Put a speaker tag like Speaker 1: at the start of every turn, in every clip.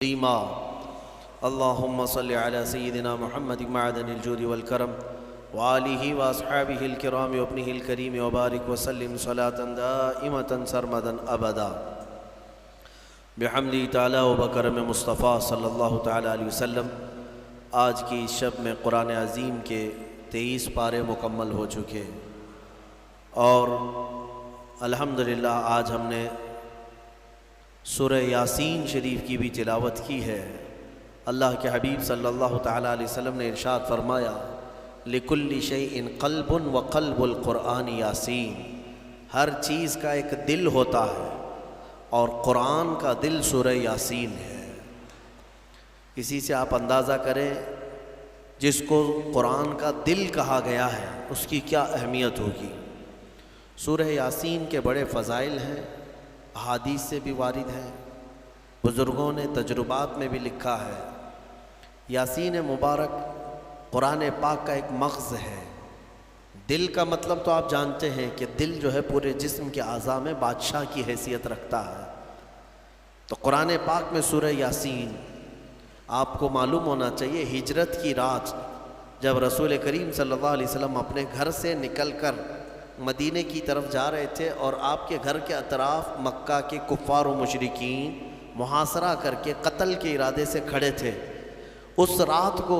Speaker 1: قیما اللہم صلی علی سیدنا محمد معدن الجود والکرم وآلہ واصحابہ الکرام وابنہ الکریم وبارک وسلم صلاة دائمة سرمدا ابدا بحمدہ تعالی و بکرم مصطفیٰ صلی اللہ تعالی علیہ وسلم۔ آج کی اس شب میں قرآن عظیم کے 23 پارے مکمل ہو چکے اور الحمدللہ آج ہم نے سورہ یاسین شریف کی بھی تلاوت کی ہے۔ اللہ کے حبیب صلی اللہ تعالیٰ علیہ وسلم نے ارشاد فرمایا لِكُلِّ شَيْءٍ قَلْبٌ وَقَلْبُ الْقُرْآنِ یاسین، ہر چیز کا ایک دل ہوتا ہے اور قرآن کا دل سورہ یاسین ہے۔ اسی سے آپ اندازہ کریں جس کو قرآن کا دل کہا گیا ہے اس کی کیا اہمیت ہوگی۔ سورہ یاسین کے بڑے فضائل ہیں، احادیث سے بھی وارد ہیں، بزرگوں نے تجربات میں بھی لکھا ہے۔ یاسین مبارک قرآن پاک کا ایک مغز ہے۔ دل کا مطلب تو آپ جانتے ہیں کہ دل جو ہے پورے جسم کے اعضاء میں بادشاہ کی حیثیت رکھتا ہے۔ تو قرآن پاک میں سورہ یاسین، آپ کو معلوم ہونا چاہیے ہجرت کی رات جب رسول کریم صلی اللہ علیہ وسلم اپنے گھر سے نکل کر مدینے کی طرف جا رہے تھے اور آپ کے گھر کے اطراف مکہ کے کفار و مشرکین محاصرہ کر کے قتل کے ارادے سے کھڑے تھے، اس رات کو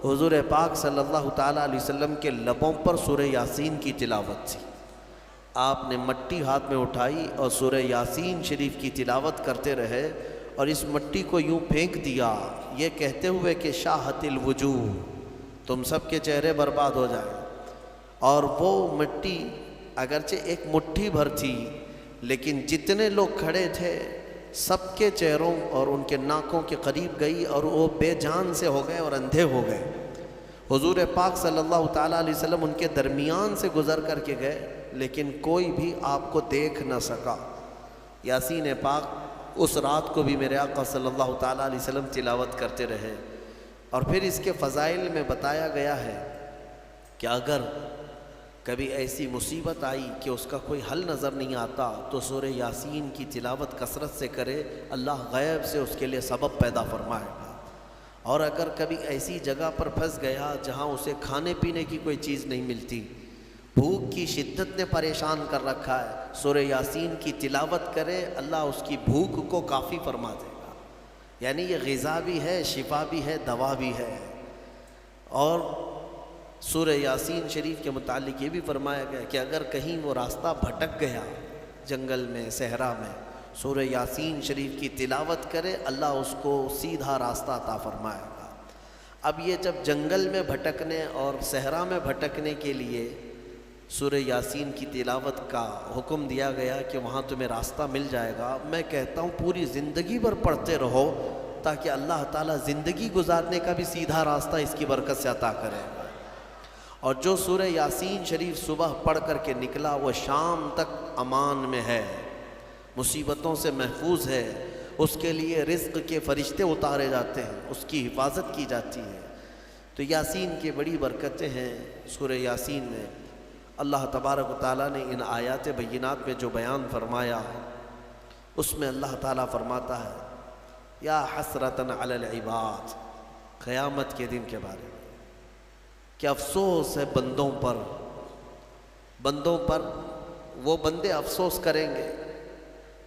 Speaker 1: حضور پاک صلی اللہ تعالیٰ علیہ وسلم کے لبوں پر سورہ یاسین کی تلاوت تھی۔ آپ نے مٹی ہاتھ میں اٹھائی اور سورہ یاسین شریف کی تلاوت کرتے رہے اور اس مٹی کو یوں پھینک دیا یہ کہتے ہوئے کہ شاہت الوجوہ، تم سب کے چہرے برباد ہو جائیں۔ اور وہ مٹی اگرچہ ایک مٹھی بھر تھی لیکن جتنے لوگ کھڑے تھے سب کے چہروں اور ان کے ناکوں کے قریب گئی اور وہ بے جان سے ہو گئے اور اندھے ہو گئے۔ حضور پاک صلی اللہ تعالیٰ علیہ وسلم ان کے درمیان سے گزر کر کے گئے لیکن کوئی بھی آپ کو دیکھ نہ سکا۔ یاسین پاک اس رات کو بھی میرے آقا صلی اللہ تعالیٰ علیہ وسلم تلاوت کرتے رہے۔ اور پھر اس کے فضائل میں بتایا گیا ہے کہ اگر کبھی ایسی مصیبت آئی کہ اس کا کوئی حل نظر نہیں آتا تو سورہ یاسین کی تلاوت کثرت سے کرے، اللہ غیب سے اس کے لیے سبب پیدا فرمائے گا۔ اور اگر کبھی ایسی جگہ پر پھنس گیا جہاں اسے کھانے پینے کی کوئی چیز نہیں ملتی، بھوک کی شدت نے پریشان کر رکھا ہے، سورہ یاسین کی تلاوت کرے، اللہ اس کی بھوک کو کافی فرما دے گا۔ یعنی یہ غذا بھی ہے، شفا بھی ہے، دوا بھی ہے۔ اور سورہ یاسین شریف کے متعلق یہ بھی فرمایا گیا کہ اگر کہیں وہ راستہ بھٹک گیا جنگل میں، صحرا میں، سورہ یاسین شریف کی تلاوت کرے، اللہ اس کو سیدھا راستہ عطا فرمائے گا۔ اب یہ جب جنگل میں بھٹکنے اور صحرا میں بھٹکنے کے لیے سورہ یاسین کی تلاوت کا حکم دیا گیا کہ وہاں تمہیں راستہ مل جائے گا، میں کہتا ہوں پوری زندگی بھر پڑھتے رہو تاکہ اللہ تعالیٰ زندگی گزارنے کا بھی سیدھا راستہ اس کی برکت سے عطا کرے۔ اور جو سورہ یاسین شریف صبح پڑھ کر کے نکلا وہ شام تک امان میں ہے، مصیبتوں سے محفوظ ہے، اس کے لیے رزق کے فرشتے اتارے جاتے ہیں، اس کی حفاظت کی جاتی ہے۔ تو یاسین کی بڑی برکتیں ہیں۔ سورہ یاسین میں اللہ تبارک و تعالیٰ نے ان آیات بینات میں جو بیان فرمایا اس میں اللہ تعالیٰ فرماتا ہے یا حسرتن علی العباد، قیامت کے دن کے بارے میں کہ افسوس ہے بندوں پر، وہ بندے افسوس کریں گے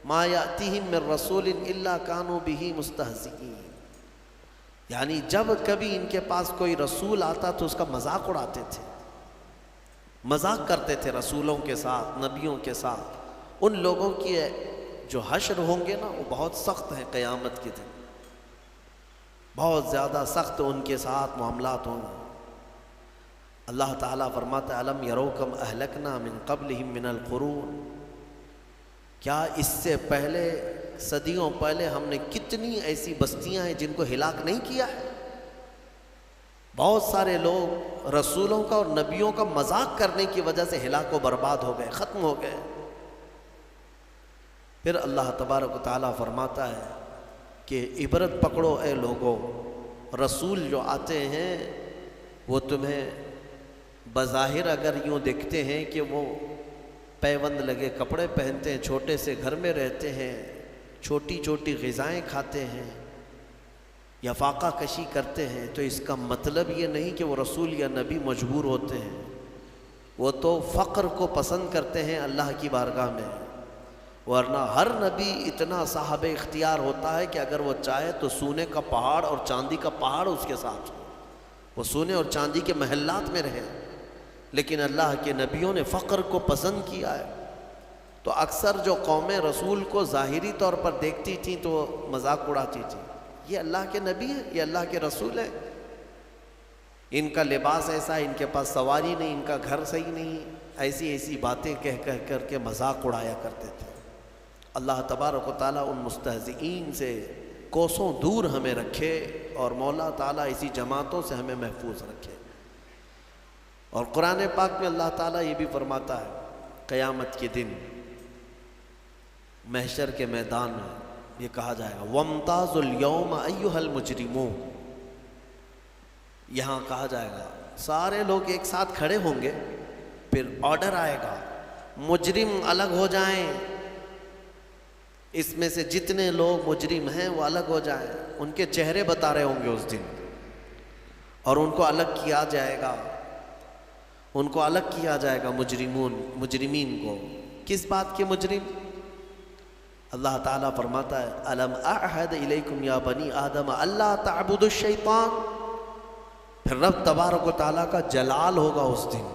Speaker 1: ما یاتیہم من رسول الا کانوا بہ مستہزئین، یعنی جب کبھی ان کے پاس کوئی رسول آتا تو اس کا مذاق اڑاتے تھے، مذاق کرتے تھے رسولوں کے ساتھ، نبیوں کے ساتھ۔ ان لوگوں کی جو حشر ہوں گے نا وہ بہت سخت ہیں، قیامت کے دن بہت زیادہ سخت ان کے ساتھ معاملات ہوں گے۔ اللہ تعالیٰ فرماتا ہے الم یرو کم اہلکنا من قبلہم من القرون، کیا اس سے پہلے صدیوں پہلے ہم نے کتنی ایسی بستیاں ہیں جن کو ہلاک نہیں کیا ہے۔ بہت سارے لوگ رسولوں کا اور نبیوں کا مذاق کرنے کی وجہ سے ہلاک و برباد ہو گئے، ختم ہو گئے۔ پھر اللہ تبارک و تعالیٰ فرماتا ہے کہ عبرت پکڑو اے لوگو، رسول جو آتے ہیں وہ تمہیں بظاہر اگر یوں دیکھتے ہیں کہ وہ پیوند لگے کپڑے پہنتے ہیں، چھوٹے سے گھر میں رہتے ہیں، چھوٹی چھوٹی غذائیں کھاتے ہیں، یا فاقہ کشی کرتے ہیں تو اس کا مطلب یہ نہیں کہ وہ رسول یا نبی مجبور ہوتے ہیں، وہ تو فقر کو پسند کرتے ہیں اللہ کی بارگاہ میں، ورنہ ہر نبی اتنا صاحب اختیار ہوتا ہے کہ اگر وہ چاہے تو سونے کا پہاڑ اور چاندی کا پہاڑ اس کے ساتھ ہو، وہ سونے اور چاندی کے محلات میں رہے، لیکن اللہ کے نبیوں نے فقر کو پسند کیا ہے۔ تو اکثر جو قومیں رسول کو ظاہری طور پر دیکھتی تھیں تو وہ مذاق اڑاتی تھیں، یہ اللہ کے نبی ہیں، یہ اللہ کے رسول ہیں، ان کا لباس ایسا ہے، ان کے پاس سواری نہیں، ان کا گھر صحیح نہیں، ایسی باتیں کہہ کر کے مذاق اڑایا کرتے تھے۔ اللہ تبارک و تعالیٰ ان مستہزئین سے کوسوں دور ہمیں رکھے، اور مولا تعالیٰ اسی جماعتوں سے ہمیں محفوظ رکھے۔ اور قرآن پاک میں اللہ تعالیٰ یہ بھی فرماتا ہے، قیامت کے دن محشر کے میدان میں یہ کہا جائے گا وَامْتَازُوا الْيَوْمَ أَيُّهَا الْمُجْرِمُونَ، یہاں کہا جائے گا سارے لوگ ایک ساتھ کھڑے ہوں گے، پھر آرڈر آئے گا مجرم الگ ہو جائیں، اس میں سے جتنے لوگ مجرم ہیں وہ الگ ہو جائیں، ان کے چہرے بتا رہے ہوں گے اس دن، اور ان کو الگ کیا جائے گا، ان کو الگ کیا جائے گا مجرمین کو۔ کس بات کے مجرم؟ اللہ تعالیٰ فرماتا ہے الم اعہد الیکم یا بنی آدم اللہ تعبدوا الشیطان، پھر رب تبارک و تعالیٰ کا جلال ہوگا اس دن،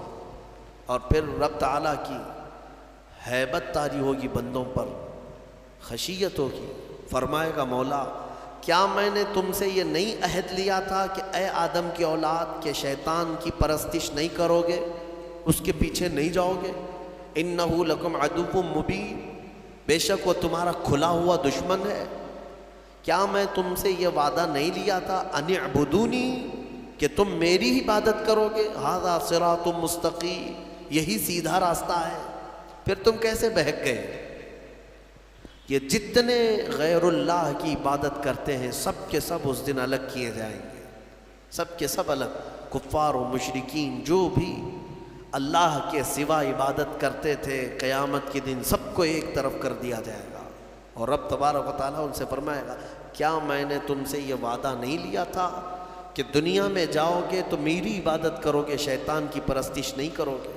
Speaker 1: اور پھر رب تعالیٰ کی ہیبت طاری ہوگی بندوں پر، خشیت ہوگی، فرمائے گا مولا کیا میں نے تم سے یہ نہیں عہد لیا تھا کہ اے آدم کی اولاد کے شیطان کی پرستش نہیں کرو گے، اس کے پیچھے نہیں جاؤ گے، انہ لکم عدو مبین، بے شک وہ تمہارا کھلا ہوا دشمن ہے، کیا میں تم سے یہ وعدہ نہیں لیا تھا ان اعبدونی، کہ تم میری عبادت کرو گے، ھذا صراط مستقیم، یہی سیدھا راستہ ہے، پھر تم کیسے بہک گئے؟ یہ جتنے غیر اللہ کی عبادت کرتے ہیں سب کے سب اس دن الگ کیے جائیں گے، سب کے سب الگ، کفار و مشرکین جو بھی اللہ کے سوا عبادت کرتے تھے قیامت کے دن سب کو ایک طرف کر دیا جائے گا، اور رب تبارک و تعالیٰ ان سے فرمائے گا کیا میں نے تم سے یہ وعدہ نہیں لیا تھا کہ دنیا میں جاؤ گے تو میری عبادت کرو گے، شیطان کی پرستش نہیں کرو گے؟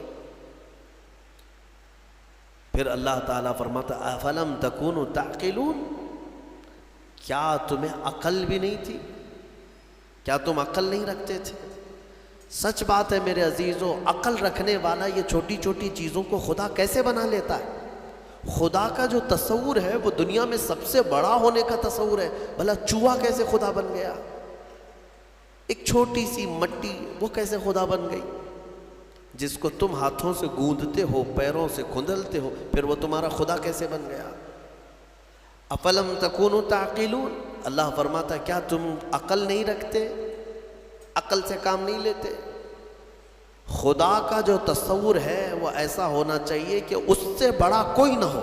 Speaker 1: پھر اللہ تعالیٰ فرماتا افلم تکونوا تعقلون، کیا تمہیں عقل بھی نہیں تھی؟ کیا تم عقل نہیں رکھتے تھے؟ سچ بات ہے میرے عزیزوں، عقل رکھنے والا یہ چھوٹی چھوٹی چیزوں کو خدا کیسے بنا لیتا ہے؟ خدا کا جو تصور ہے وہ دنیا میں سب سے بڑا ہونے کا تصور ہے، بھلا چوہا کیسے خدا بن گیا؟ ایک چھوٹی سی مٹی وہ کیسے خدا بن گئی؟ جس کو تم ہاتھوں سے گوندتے ہو، پیروں سے کھندلتے ہو، پھر وہ تمہارا خدا کیسے بن گیا؟ افلم تکونوا تعقلون، اللہ فرماتا کیا تم عقل نہیں رکھتے، عقل سے کام نہیں لیتے؟ خدا کا جو تصور ہے وہ ایسا ہونا چاہیے کہ اس سے بڑا کوئی نہ ہو،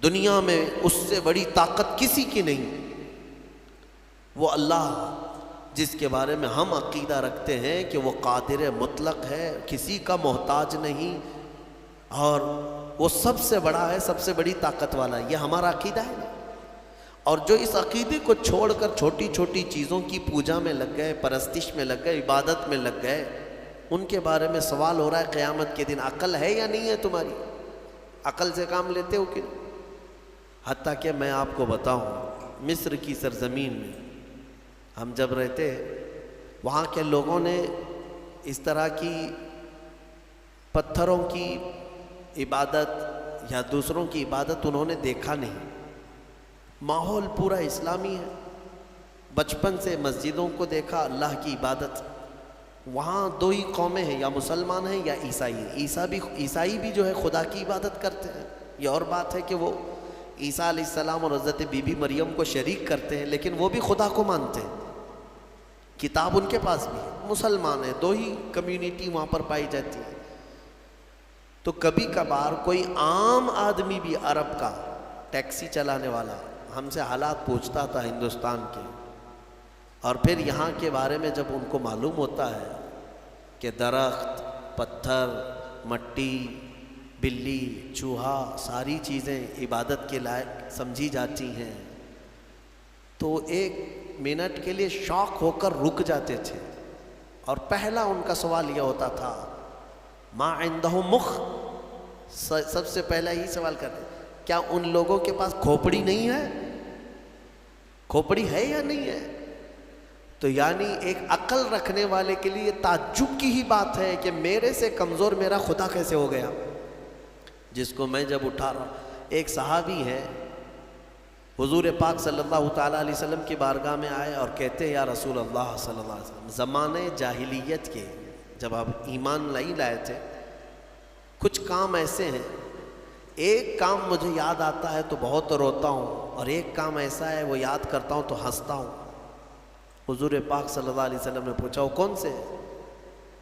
Speaker 1: دنیا میں اس سے بڑی طاقت کسی کی نہیں، وہ اللہ جس کے بارے میں ہم عقیدہ رکھتے ہیں کہ وہ قادر مطلق ہے، کسی کا محتاج نہیں، اور وہ سب سے بڑا ہے، سب سے بڑی طاقت والا ہے، یہ ہمارا عقیدہ ہے نا۔ اور جو اس عقیدے کو چھوڑ کر چھوٹی چھوٹی چیزوں کی پوجا میں لگ گئے، پرستش میں لگ گئے، عبادت میں لگ گئے، ان کے بارے میں سوال ہو رہا ہے قیامت کے دن عقل ہے یا نہیں ہے تمہاری؟ عقل سے کام لیتے ہو کہ نہیں؟ حتیٰ کہ میں آپ کو بتاؤں مصر کی سرزمین میں ہم جب رہتے وہاں کے لوگوں نے اس طرح کی پتھروں کی عبادت یا دوسروں کی عبادت انہوں نے دیکھا نہیں، ماحول پورا اسلامی ہے، بچپن سے مسجدوں کو دیکھا، اللہ کی عبادت۔ وہاں دو ہی قومیں ہیں، یا مسلمان ہیں یا عیسائی ہیں۔ عیسائی بھی جو ہے خدا کی عبادت کرتے ہیں، یہ اور بات ہے کہ وہ عیسیٰ علیہ السلام اور حضرت بی بی مریم کو شریک کرتے ہیں، لیکن وہ بھی خدا کو مانتے ہیں، کتاب ان کے پاس بھی ہے، مسلمان ہیں، دو ہی کمیونٹی وہاں پر پائی جاتی ہے۔ تو کبھی کبھار کوئی عام آدمی بھی عرب کا ٹیکسی چلانے والا ہم سے حالات پوچھتا تھا ہندوستان کے، اور پھر یہاں کے بارے میں جب ان کو معلوم ہوتا ہے کہ درخت، پتھر، مٹی، بلی، چوہا، ساری چیزیں عبادت کے لائق سمجھی جاتی ہیں، تو ایک منٹ کے لیے شاک ہو کر رک جاتے تھے، اور پہلا ان کا سوال یہ ہوتا تھا ما عندہ مخ، سب سے پہلا ہی سوال کرتے کیا ان لوگوں کے پاس کھوپڑی نہیں ہے، کھوپڑی ہے یا نہیں ہے؟ تو یعنی ایک عقل رکھنے والے کے لیے تعجب کی ہی بات ہے کہ میرے سے کمزور میرا خدا کیسے ہو گیا، جس کو میں جب اٹھا رہا ہوں۔ ایک صحابی ہے، حضور پاک صلی اللہ تعالیٰ علیہ وسلم کی بارگاہ میں آئے اور کہتے ہیں یا رسول اللہ صلی اللہ علیہ وسلم، زمانے جاہلیت کے جب آپ ایمان نہیں لائے تھے، کچھ کام ایسے ہیں، ایک کام مجھے یاد آتا ہے تو بہت روتا ہوں، اور ایک کام ایسا ہے وہ یاد کرتا ہوں تو ہنستا ہوں۔ حضور پاک صلی اللہ علیہ وسلم نے پوچھا وہ کون سے؟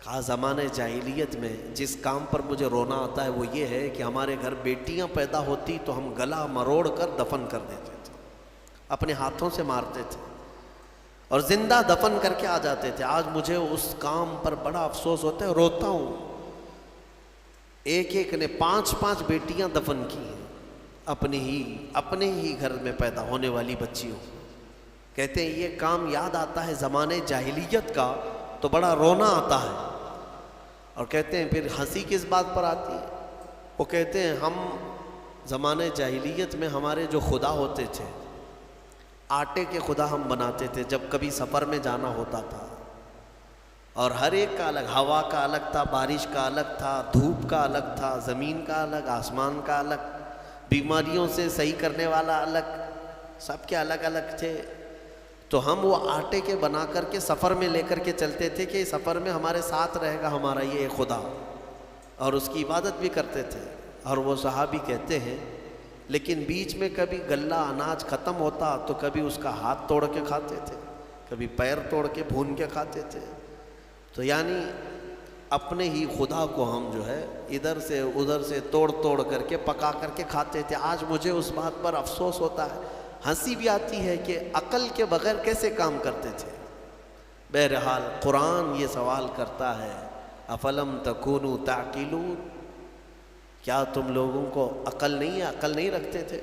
Speaker 1: کہا زمانے جاہلیت میں جس کام پر مجھے رونا آتا ہے وہ یہ ہے کہ ہمارے گھر بیٹیاں پیدا ہوتی تو ہم گلا مروڑ کر دفن کر دیتے تھے، اپنے ہاتھوں سے مارتے تھے اور زندہ دفن کر کے آ جاتے تھے۔ آج مجھے اس کام پر بڑا افسوس ہوتا ہے، روتا ہوں۔ ایک ایک نے 5 بیٹیاں دفن کی ہیں، اپنے ہی گھر میں پیدا ہونے والی بچیوں۔ کہتے ہیں یہ کام یاد آتا ہے زمانے جاہلیت کا تو بڑا رونا آتا ہے، اور کہتے ہیں پھر ہنسی کس بات پر آتی ہے؟ وہ کہتے ہیں ہم زمانے جاہلیت میں ہمارے جو خدا ہوتے تھے، آٹے کے خدا ہم بناتے تھے جب کبھی سفر میں جانا ہوتا تھا، اور ہر ایک کا الگ، ہوا کا الگ تھا، بارش کا الگ تھا، دھوپ کا الگ تھا، زمین کا الگ، آسمان کا الگ، بیماریوں سے صحیح کرنے والا الگ، سب کے الگ الگ تھے۔ تو ہم وہ آٹے کے بنا کر کے سفر میں لے کر کے چلتے تھے کہ سفر میں ہمارے ساتھ رہے گا ہمارا یہ خدا، اور اس کی عبادت بھی کرتے تھے۔ اور وہ صحابی کہتے ہیں لیکن بیچ میں کبھی غلہ اناج ختم ہوتا تو کبھی اس کا ہاتھ توڑ کے کھاتے تھے، کبھی پیر توڑ کے بھون کے کھاتے تھے۔ تو یعنی اپنے ہی خدا کو ہم جو ہے ادھر سے ادھر سے توڑ کر کے پکا کر کے کھاتے تھے۔ آج مجھے اس بات پر افسوس ہوتا ہے، ہنسی بھی آتی ہے کہ عقل کے بغیر کیسے کام کرتے تھے۔ بہرحال قرآن یہ سوال کرتا ہے افلم تکونوا تعقلون، کیا تم لوگوں کو عقل نہیں ہے، عقل نہیں رکھتے تھے؟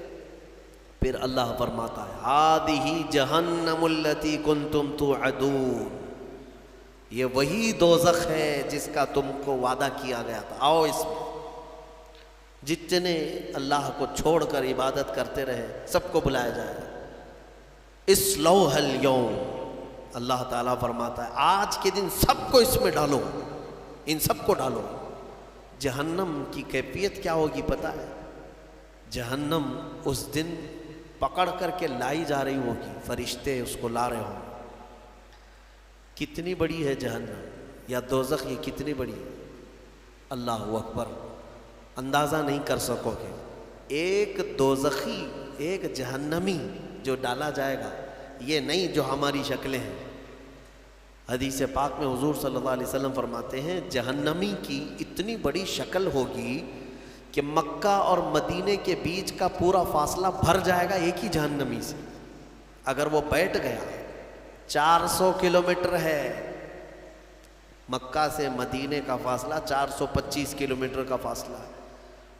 Speaker 1: پھر اللہ فرماتا ہے ہذہ جہنم التی کنتم توعدون، یہ وہی دوزخ ہے جس کا تم کو وعدہ کیا گیا تھا، آؤ اس میں۔ جتنے اللہ کو چھوڑ کر عبادت کرتے رہے سب کو بلایا جائے گا۔ اصلوها اليوم، اللہ تعالیٰ فرماتا ہے آج کے دن سب کو اس میں ڈالو، ان سب کو ڈالو۔ جہنم کی کیفیت کیا ہوگی پتہ ہے؟ جہنم اس دن پکڑ کر کے لائی جا رہی ہوگی، فرشتے اس کو لا رہے ہوں۔ کتنی بڑی ہے جہنم یا دوزخ، یہ کتنی بڑی ہے، اللہ اکبر، اندازہ نہیں کر سکو گے۔ ایک دوزخی، ایک جہنمی جو ڈالا جائے گا، یہ نہیں جو ہماری شکلیں ہیں۔ حدیث پاک میں حضور صلی اللہ علیہ وسلم فرماتے ہیں جہنمی کی اتنی بڑی شکل ہوگی کہ مکہ اور مدینے کے بیچ کا پورا فاصلہ بھر جائے گا ایک ہی جہنمی سے۔ اگر وہ بیٹھ گیا، 400 کلومیٹر ہے مکہ سے مدینے کا فاصلہ، 425 کلومیٹر کا فاصلہ ہے۔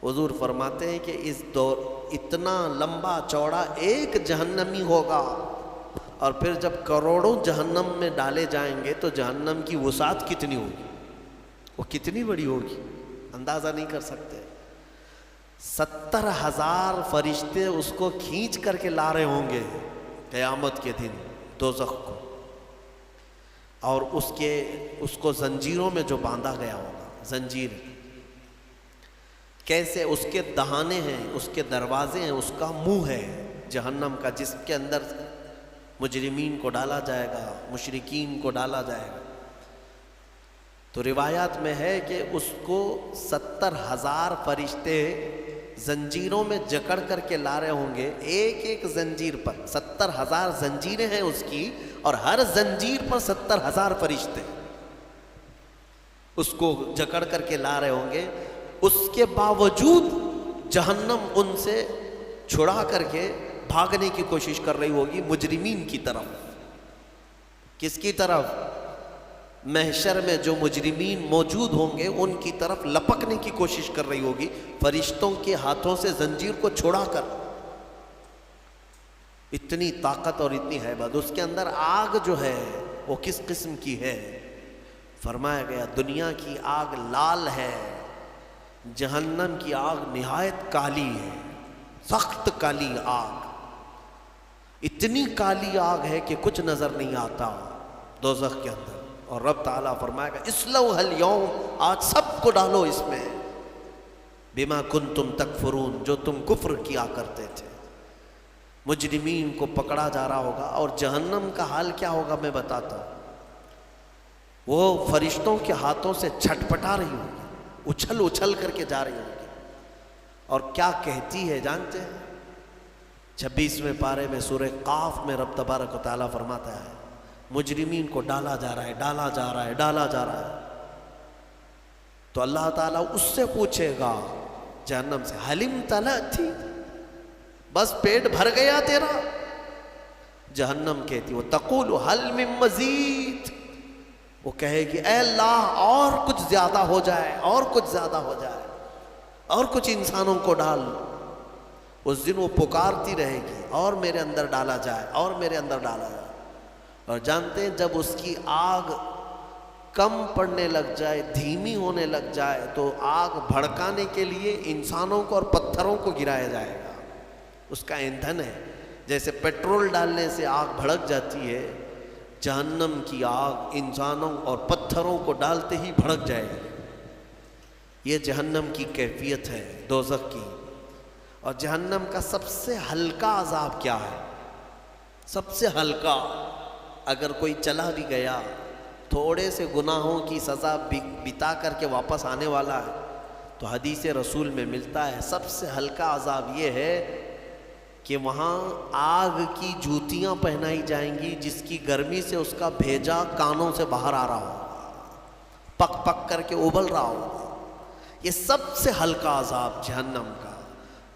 Speaker 1: حضور فرماتے ہیں کہ اس دور اتنا لمبا چوڑا ایک جہنمی ہوگا، اور پھر جب کروڑوں جہنم میں ڈالے جائیں گے تو جہنم کی وسعت کتنی ہوگی، وہ کتنی بڑی ہوگی، اندازہ نہیں کر سکتے۔ 70,000 فرشتے اس کو کھینچ کر کے لا رہے ہوں گے قیامت کے دن دوزخ کو، اور اس کو زنجیروں میں جو باندھا گیا ہوگا، زنجیر کیسے، اس کے دہانے ہیں، اس کے دروازے ہیں، اس کا منہ ہے جہنم کا، جس کے اندر مجرمین کو ڈالا جائے گا، مشرکین کو ڈالا جائے گا۔ تو روایات میں ہے کہ اس کو 70,000 فرشتے زنجیروں میں جکڑ کر کے لا رہے ہوں گے، ایک ایک زنجیر پر 70,000 زنجیریں ہیں اس کی، اور ہر زنجیر پر 70,000 فرشتے اس کو جکڑ کر کے لا رہے ہوں گے۔ اس کے باوجود جہنم ان سے چھڑا کر کے بھاگنے کی کوشش کر رہی ہوگی مجرمین کی طرف۔ کس کی طرف؟ محشر میں جو مجرمین موجود ہوں گے ان کی طرف لپکنے کی کوشش کر رہی ہوگی، فرشتوں کے ہاتھوں سے زنجیر کو چھڑا کر۔ اتنی طاقت اور اتنی ہیبت. اس کے اندر آگ جو ہے وہ کس قسم کی ہے؟ فرمایا گیا دنیا کی آگ لال ہے، جہنم کی آگ نہایت کالی ہے، سخت کالی آگ. اتنی کالی آگ ہے کہ کچھ نظر نہیں آتا دوزخ کے اندر. اور رب تعالیٰ فرمائے گا اسلوھا اليوم، آج سب کو ڈالو اس میں، بما کنتم تکفرون، جو تم کفر کیا کرتے تھے. مجرمین کو پکڑا جا رہا ہوگا. اور جہنم کا حال کیا ہوگا میں بتاتا ہوں. وہ فرشتوں کے ہاتھوں سے چھٹپٹا رہی ہوگی، اچھل اچھل کر کے جا رہی ہوگی. اور کیا کہتی ہے جانتے ہیں؟ 26ویں پارے میں سورہ قاف میں رب تبارک و تعالیٰ فرماتا ہے مجرمین کو ڈالا جا رہا ہے، ڈالا جا رہا ہے، ڈالا جا رہا ہے. تو اللہ تعالیٰ اس سے پوچھے گا جہنم سے حلم تلأتی، بس پیٹ بھر گیا تیرا؟ جہنم کہتی وہ تقول حل من مزید، وہ کہے گی اے اللہ اور کچھ زیادہ ہو جائے، اور کچھ زیادہ ہو جائے، اور کچھ انسانوں کو ڈال. اس دن وہ پکارتی رہے گی اور میرے اندر ڈالا جائے، اور میرے اندر ڈالا جائے. اور جانتے ہیں جب اس کی آگ کم پڑنے لگ جائے، دھیمی ہونے لگ جائے، تو آگ بھڑکانے کے لیے انسانوں کو اور پتھروں کو گرایا جائے گا. اس کا ایندھن ہے. جیسے پیٹرول ڈالنے سے آگ بھڑک جاتی ہے، جہنم کی آگ انسانوں اور پتھروں کو ڈالتے ہی بھڑک جائے گی. یہ جہنم کی کیفیت ہے دوزخ کی. اور جہنم کا سب سے ہلکا عذاب کیا ہے؟ سب سے ہلکا، اگر کوئی چلا بھی گیا، تھوڑے سے گناہوں کی سزا بتا کر کے واپس آنے والا ہے، تو حدیث رسول میں ملتا ہے سب سے ہلکا عذاب یہ ہے کہ وہاں آگ کی جوتیاں پہنائی جائیں گی جس کی گرمی سے اس کا بھیجا کانوں سے باہر آ رہا ہوگا، پک پک کر کے ابل رہا ہوگا. یہ سب سے ہلکا عذاب جہنم کا.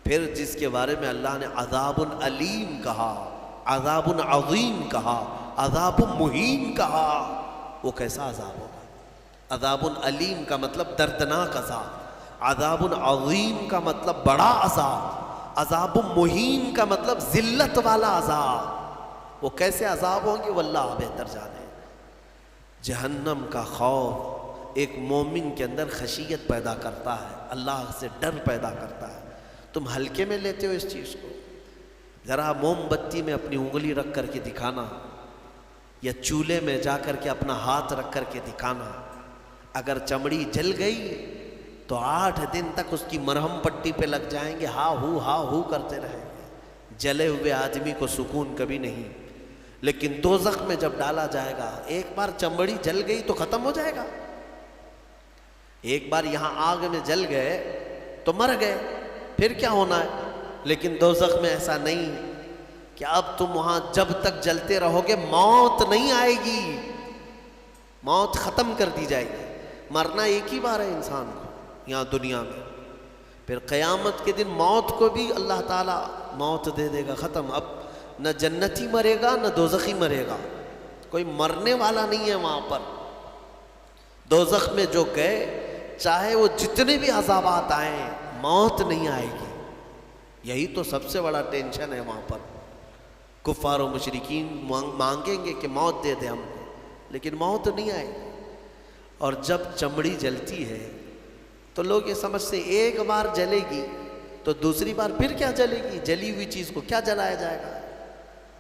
Speaker 1: پھر جس کے بارے میں اللہ نے عذاب علیم کہا، عذاب عظیم کہا، عذاب مہین کہا، وہ کیسا عذاب ہوگا؟ عذاب علیم کا مطلب دردناک عذاب، عذاب عظیم کا مطلب بڑا عذاب، عذاب مہین کا مطلب ذلت والا عذاب. وہ کیسے عذاب ہوں گے واللہ بہتر جانے. جہنم کا خوف ایک مومن کے اندر خشیت پیدا کرتا ہے، اللہ سے ڈر پیدا کرتا ہے. تم ہلکے میں لیتے ہو اس چیز کو. ذرا موم بتی میں اپنی انگلی رکھ کر کے دکھانا، یا چولہے میں جا کر کے اپنا ہاتھ رکھ کر کے دکھانا. اگر چمڑی جل گئی تو 8 دن تک اس کی مرہم پٹی پہ لگ جائیں گے، ہا ہو کرتے رہیں گے. جلے ہوئے آدمی کو سکون کبھی نہیں. لیکن دوزخ میں جب ڈالا جائے گا، ایک بار چمڑی جل گئی تو ختم ہو جائے گا. ایک بار یہاں آگ میں جل گئے تو مر گئے، پھر کیا ہونا ہے. لیکن دوزخ میں ایسا نہیں کہ اب تم وہاں جب تک جلتے رہو گے موت نہیں آئے گی، موت ختم کر دی جائے گی. مرنا ایک ہی بار ہے انسان کو یہاں دنیا میں. پھر قیامت کے دن موت کو بھی اللہ تعالیٰ موت دے دے گا، ختم. اب نہ جنتی مرے گا نہ دوزخی مرے گا، کوئی مرنے والا نہیں ہے وہاں پر. دوزخ میں جو گئے چاہے وہ جتنے بھی عذابات آئیں موت نہیں آئے گی. یہی تو سب سے بڑا ٹینشن ہے وہاں پر. کفار و مشرکین مانگیں گے کہ موت دے دے ہم کو، لیکن موت نہیں آئے گی. اور جب چمڑی جلتی ہے تو لوگ یہ سمجھتے ایک بار جلے گی تو دوسری بار پھر کیا جلے گی، جلی ہوئی چیز کو کیا جلایا جائے گا.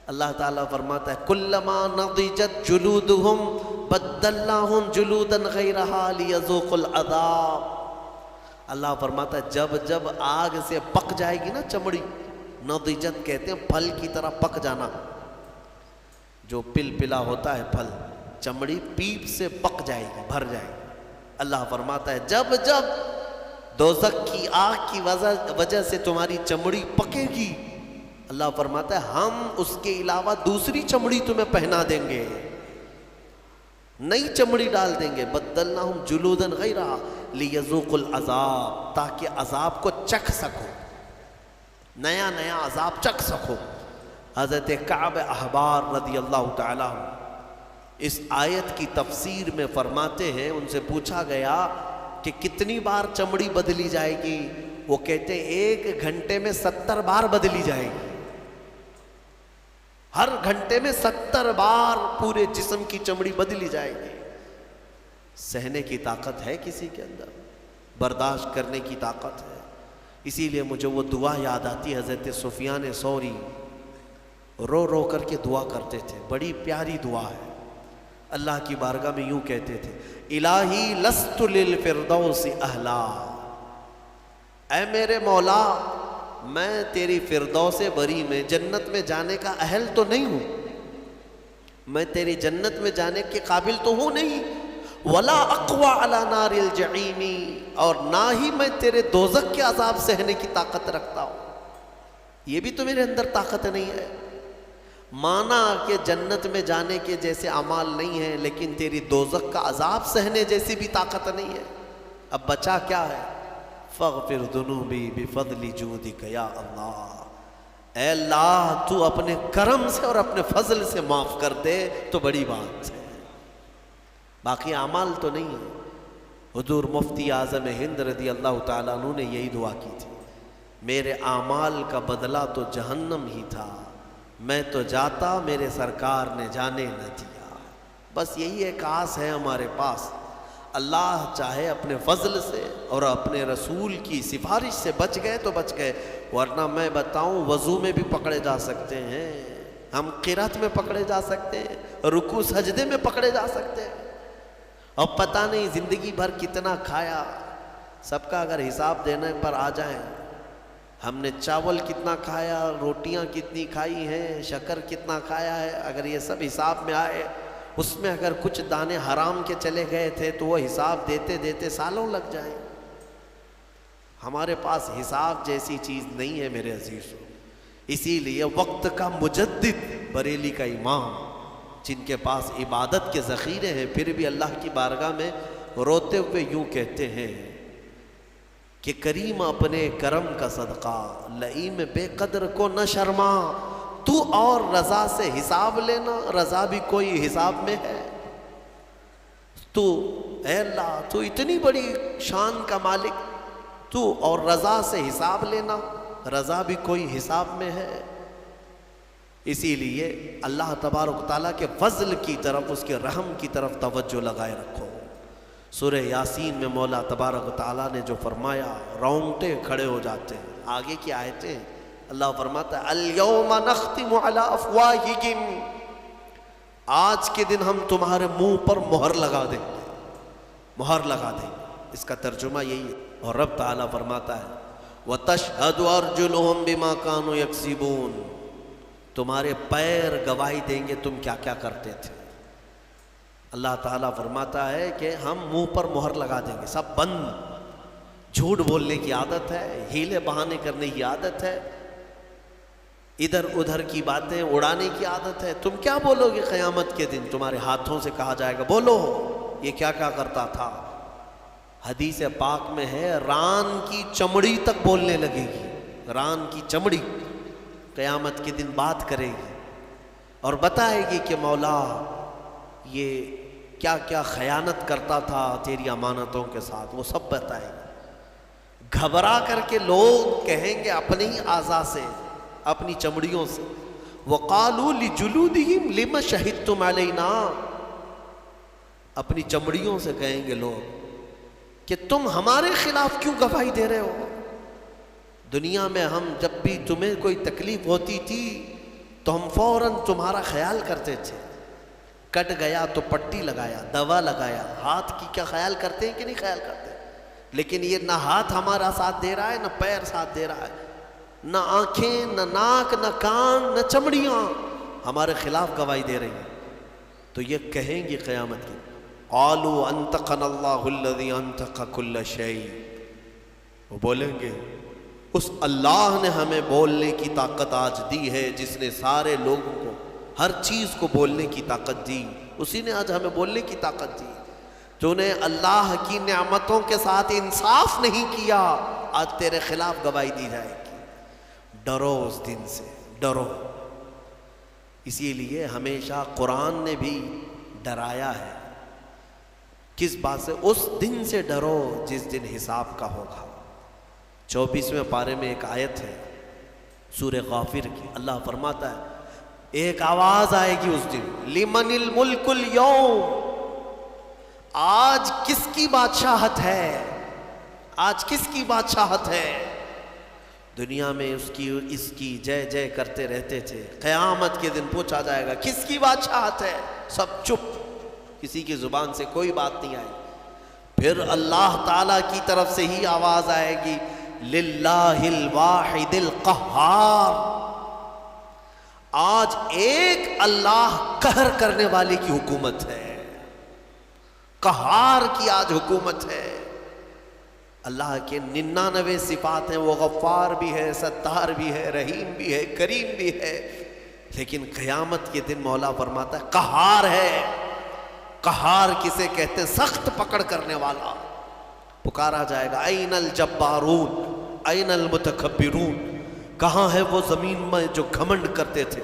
Speaker 1: اللہ تعالیٰ فرماتا ہے کلما نضجت جلودہم بدلناہم جلودا غیرہا لیذوقوا العذاب. اللہ فرماتا ہے جب جب آگ سے پک جائے گی نا چمڑی، نضجت کہتے ہیں پھل کی طرح پک جانا، جو پل پلا ہوتا ہے پھل، چمڑی پیپ سے پک جائے گی، بھر جائے گی. اللہ فرماتا ہے جب جب دوزخ کی آگ کی وجہ سے تمہاری چمڑی پکے گی، اللہ فرماتا ہے ہم اس کے علاوہ دوسری چمڑی تمہیں پہنا دیں گے، نئی چمڑی ڈال دیں گے. بدلناہم جلودا غیرہا لیذوقوا العذاب، تاکہ عذاب کو چکھ سکو، نیا نیا عذاب چکھ سکو. حضرت کعب احبار رضی اللہ تعالیٰ عنہ اس آیت کی تفسیر میں فرماتے ہیں، ان سے پوچھا گیا کہ کتنی بار چمڑی بدلی جائے گی؟ وہ کہتے ہیں 1 گھنٹے میں 70 بار بدلی جائے گی. ہر گھنٹے میں 70 بار پورے جسم کی چمڑی بدلی جائے گی۔ سہنے کی طاقت ہے کسی کے اندر؟ برداشت کرنے کی طاقت ہے؟ اسی لیے مجھے وہ دعا یاد آتی ہے، حضرت سفیان ثوری رو رو کر کے دعا کرتے تھے، بڑی پیاری دعا ہے۔ اللہ کی بارگاہ میں یوں کہتے تھے، الہی لست للفردوس اہلا، اے میرے مولا میں تیری فردوس بری میں، جنت میں جانے کا اہل تو نہیں ہوں، میں تیری جنت میں جانے کے قابل تو ہوں نہیں، ولا اقوی علی نار الجحیم، اور نہ ہی میں تیرے دوزخ کے عذاب سہنے کی طاقت رکھتا ہوں، یہ بھی تو میرے اندر طاقت نہیں ہے۔ مانا کہ جنت میں جانے کے جیسے اعمال نہیں ہیں، لیکن تیری دوزخ کا عذاب سہنے جیسی بھی طاقت نہیں ہے۔ اب بچا کیا ہے؟ فاغفر ذنوبی بفضل جودک یا اللہ، اے اللہ تو اپنے کرم سے اور اپنے فضل سے معاف کر دے تو بڑی بات ہے، باقی اعمال تو نہیں ہے۔ حضور مفتی اعظم ہند رضی اللہ تعالیٰ عنہ نے یہی دعا کی تھی، میرے اعمال کا بدلہ تو جہنم ہی تھا، میں تو جاتا میرے سرکار نے جانے نہ دیا۔ بس یہی ایک آس ہے ہمارے پاس، اللہ چاہے اپنے فضل سے اور اپنے رسول کی سفارش سے بچ گئے تو بچ گئے، ورنہ میں بتاؤں وضو میں بھی پکڑے جا سکتے ہیں، ہم قرات میں پکڑے جا سکتے ہیں، رکوع سجدے میں پکڑے جا سکتے ہیں، اور پتہ نہیں زندگی بھر کتنا کھایا۔ سب کا اگر حساب دینے پر آ جائیں، ہم نے چاول کتنا کھایا، روٹیاں کتنی کھائی ہیں، شکر کتنا کھایا ہے، اگر یہ سب حساب میں آئے، اس میں اگر کچھ دانے حرام کے چلے گئے تھے تو وہ حساب دیتے دیتے سالوں لگ جائیں۔ ہمارے پاس حساب جیسی چیز نہیں ہے میرے عزیزوں، اسی لیے وقت کا مجدد بریلی کا امام، جن کے پاس عبادت کے ذخیرے ہیں، پھر بھی اللہ کی بارگاہ میں روتے ہوئے یوں کہتے ہیں کہ کریم اپنے کرم کا صدقہ، لئیم بے قدر کو نہ شرما، تو اور رضا سے حساب لینا، رضا بھی کوئی حساب میں ہے؟ تو اے اللہ تو اتنی بڑی شان کا مالک، تو اور رضا سے حساب لینا، رضا بھی کوئی حساب میں ہے؟ اسی لیے اللہ تبارک و تعالیٰ کے فضل کی طرف، اس کے رحم کی طرف توجہ لگائے رکھو۔ سورہ یاسین میں مولا تبارک و تعالیٰ نے جو فرمایا، رونگٹے کھڑے ہو جاتے ہیں۔ آگے کی آیتیں اللہ فرماتا ہے، الَّيَوْمَ نَخْتِمُ عَلَىٰ أَفْوَاهِهِمْ، آج کے دن ہم تمہارے منہ پر مہر لگا دیں گے، مہر لگا دیں گے۔ اس کا ترجمہ یہی ہے۔ اور رب تعالیٰ فرماتا ہے، وَتَشْهَدُ أَرْجُلُهُمْ بِمَا كَانُوا يَكْسِبُونَ، تمہارے پیر گواہی دیں گے تم کیا کیا کرتے تھے۔ اللہ تعالیٰ فرماتا ہے کہ ہم منہ پر مہر لگا دیں گے، سب بند۔ جھوٹ بولنے کی عادت ہے، ہیلے بہانے کرنے کی عادت ہے، ادھر ادھر کی باتیں اڑانے کی عادت ہے۔ تم کیا بولو گے قیامت کے دن؟ تمہارے ہاتھوں سے کہا جائے گا بولو یہ کیا کیا کرتا تھا۔ حدیث پاک میں ہے، ران کی چمڑی تک بولنے لگے گی، ران کی چمڑی قیامت کے دن بات کرے گی اور بتائے گی کہ مولا یہ کیا کیا خیانت کرتا تھا تیری امانتوں کے ساتھ، وہ سب بتائے گا۔ گھبرا کر کے لوگ کہیں گے اپنی ہی اعضاء سے، اپنی چمڑیوں سے، وَقَالُوا لِجُلُودِهِمْ لِمَ شَهِدْتُمْ عَلَيْنَا، اپنی چمڑیوں سے کہیں گے لوگ کہ تم ہمارے خلاف کیوں گواہی دے رہے ہو؟ دنیا میں ہم جب بھی تمہیں کوئی تکلیف ہوتی تھی تو ہم فوراً تمہارا خیال کرتے تھے، کٹ گیا تو پٹی لگایا، دوا لگایا۔ ہاتھ کی کیا خیال کرتے ہیں کہ نہیں خیال کرتے؟ لیکن یہ نہ ہاتھ ہمارا ساتھ دے رہا ہے، نہ پیر ساتھ دے رہا ہے، نہ آنکھیں، نہ ناک، نہ کان، نہ چمڑیاں ہمارے خلاف گواہی دے رہی ہیں۔ تو یہ کہیں گی قیامت کی، قالوا انطقنا اللہ الذی انطق کل شیء، وہ بولیں گے اس اللہ نے ہمیں بولنے کی طاقت آج دی ہے، جس نے سارے لوگوں کو ہر چیز کو بولنے کی طاقت دی، اسی نے آج ہمیں بولنے کی طاقت دی۔ جو نے اللہ کی نعمتوں کے ساتھ انصاف نہیں کیا، آج تیرے خلاف گواہی دی جائے گی۔ ڈرو اس دن سے، ڈرو۔ اسی لیے ہمیشہ قرآن نے بھی ڈرایا ہے۔ کس بات سے؟ اس دن سے ڈرو جس دن حساب کا ہوگا۔ 24ویں پارے میں ایک آیت ہے سورہ غافر کی، اللہ فرماتا ہے ایک آواز آئے گی اس دن، لمن الملک اليوم، آج کس کی بادشاہت ہے، آج کس کی بادشاہت ہے۔ دنیا میں اس کی جے جے کرتے رہتے تھے، قیامت کے دن پوچھا جائے گا کس کی بادشاہت ہے، سب چپ، کسی کی زبان سے کوئی بات نہیں آئی۔ پھر اللہ تعالیٰ کی طرف سے ہی آواز آئے گی، للہ الواحد القہار، آج ایک اللہ قہر کرنے والے کی حکومت ہے، قہار کی آج حکومت ہے۔ اللہ کے 99 صفات ہیں، وہ غفار بھی ہے، ستار بھی ہے، رحیم بھی ہے، کریم بھی ہے، لیکن قیامت کے دن مولا فرماتا ہے قہار ہے۔ قہار کسے کہتے ہیں؟ سخت پکڑ کرنے والا۔ پکارا جائے گا این الجبارون این المتکبرون، کہاں ہے وہ زمین میں جو گھمنڈ کرتے تھے،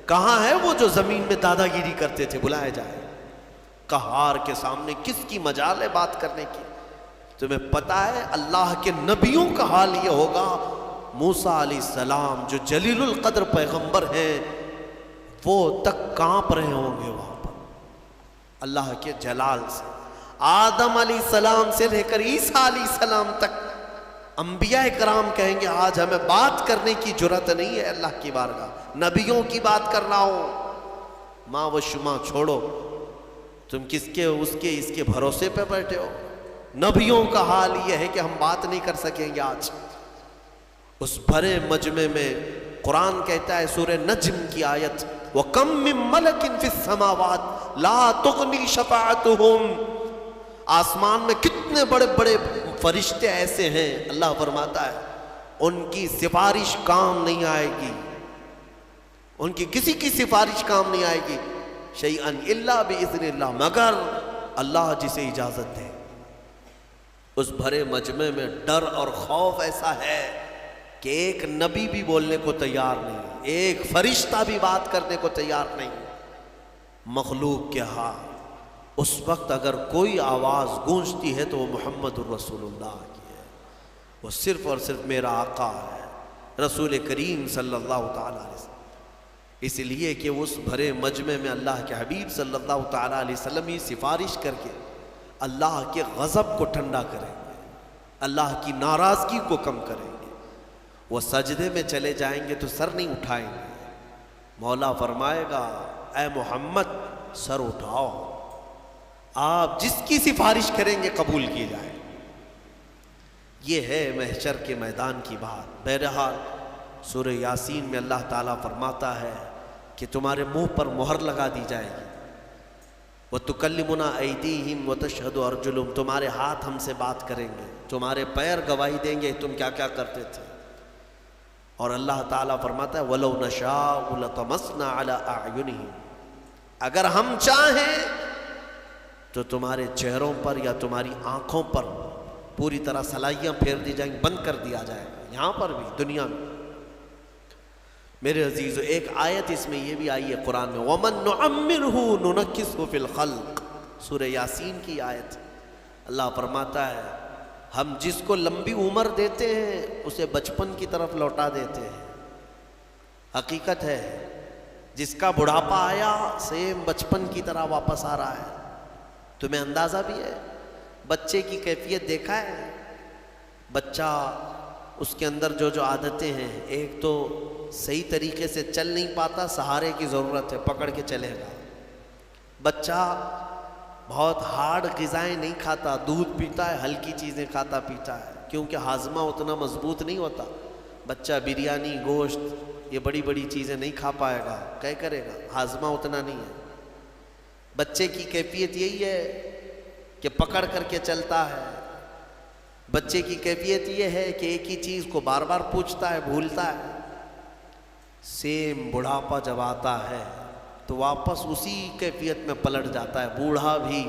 Speaker 1: کہاں ہے وہ جو زمین میں دادا گیری کرتے تھے، بلائے جائے۔ قہار کے سامنے کس کی مجال ہے بات کرنے کی؟ تمہیں پتا ہے اللہ کے نبیوں کا حال یہ ہوگا، موسیٰ علیہ السلام جو جلیل القدر پیغمبر ہیں وہ تک کانپ رہے ہوں گے وہاں پر اللہ کے جلال سے۔ آدم علیہ السلام سے لے کر عیسیٰ علیہ السلام تک انبیاء کرام کہیں گے آج ہمیں بات کرنے کی جرات نہیں ہے اللہ کی بارگاہ، نبیوں کی بات کر رہا ہوں۔ ماں و شما چھوڑو، تم کس کے اس کے بھروسے پہ بیٹھے ہو؟ نبیوں کا حال یہ ہے کہ ہم بات نہیں کر سکیں گے آج۔ اس بھرے مجمع میں قرآن کہتا ہے سورہ نجم کی آیت، وَكَم مِّن مَلَكٍ فِي السَّمَاوَاتِ لَا تُغْنِي شَفَاعَتُهُمْ، آسمان میں کتنے بڑے بڑے فرشتے ایسے ہیں، اللہ فرماتا ہے ان کی سفارش کام نہیں آئے گی، ان کی کسی کی سفارش کام نہیں آئے گی، شیئن الا بإذن اللہ، مگر اللہ جسے اجازت دے۔ اس بھرے مجمع میں ڈر اور خوف ایسا ہے کہ ایک نبی بھی بولنے کو تیار نہیں، ایک فرشتہ بھی بات کرنے کو تیار نہیں۔ مخلوق کے ہاں اس وقت اگر کوئی آواز گونجتی ہے تو وہ محمد الرسول اللہ کی ہے، وہ صرف اور صرف میرا آقا ہے، رسول کریم صلی اللہ تعالیٰ علیہ وسلم۔ اس لیے کہ اس بھرے مجمع میں اللہ کے حبیب صلی اللہ تعالیٰ علیہ وسلم ہی سفارش کر کے اللہ کے غضب کو ٹھنڈا کریں گے، اللہ کی ناراضگی کو کم کریں گے۔ وہ سجدے میں چلے جائیں گے تو سر نہیں اٹھائیں گے، مولا فرمائے گا اے محمد سر اٹھاؤ، آپ جس کی سفارش کریں گے قبول کی جائے۔ یہ ہے محشر کے میدان کی بات۔ بہرحال سورہ یاسین میں اللہ تعالیٰ فرماتا ہے کہ تمہارے منہ پر مہر لگا دی جائے گی، وَتُكَلِّمُنَا أَيْدِيهِمْ وَتَشْهَدُ أَرْجُلُهُمْ، تمہارے ہاتھ ہم سے بات کریں گے، تمہارے پیر گواہی دیں گے تم کیا کیا کرتے تھے۔ اور اللہ تعالیٰ فرماتا ہے وَلَوْ نَشَاءُ لَطَمَسْنَا عَلَىٰ أَعْيُنِهِمْ، اگر ہم چاہیں تو تمہارے چہروں پر یا تمہاری آنکھوں پر پوری طرح سلائیاں پھیر دی جائیں گی، بند کر دیا جائے گا، یہاں پر بھی دنیا میں۔ میرے عزیزو ایک آیت اس میں یہ بھی آئی ہے قرآن میں، وَمَن نُعَمِّرْهُ نُنَكِّسْهُ فِي الْخَلْقِ، سورہ یاسین کی آیت۔ اللہ فرماتا ہے ہم جس کو لمبی عمر دیتے ہیں اسے بچپن کی طرف لوٹا دیتے ہیں۔ حقیقت ہے جس کا بڑھاپا آیا سیم بچپن کی طرح واپس آ رہا ہے۔ تمہیں اندازہ بھی ہے، بچے کی کیفیت دیکھا ہے؟ بچہ اس کے اندر جو عادتیں ہیں، ایک تو صحیح طریقے سے چل نہیں پاتا، سہارے کی ضرورت ہے، پکڑ کے چلے گا۔ بچہ بہت ہارڈ غذائیں نہیں کھاتا، دودھ پیتا ہے، ہلکی چیزیں کھاتا پیتا ہے، کیونکہ ہاضمہ اتنا مضبوط نہیں ہوتا۔ بچہ بریانی، گوشت، یہ بڑی بڑی چیزیں نہیں کھا پائے گا، کیا کرے گا، ہاضمہ اتنا نہیں ہے۔ بچے کی کیفیت یہی ہے کہ پکڑ کر کے چلتا ہے۔ بچے کی کیفیت یہ ہے کہ ایک ہی چیز کو بار بار پوچھتا ہے، بھولتا ہے۔ سیم بڑھاپا جب آتا ہے تو واپس اسی کیفیت میں پلٹ جاتا ہے۔ بوڑھا بھی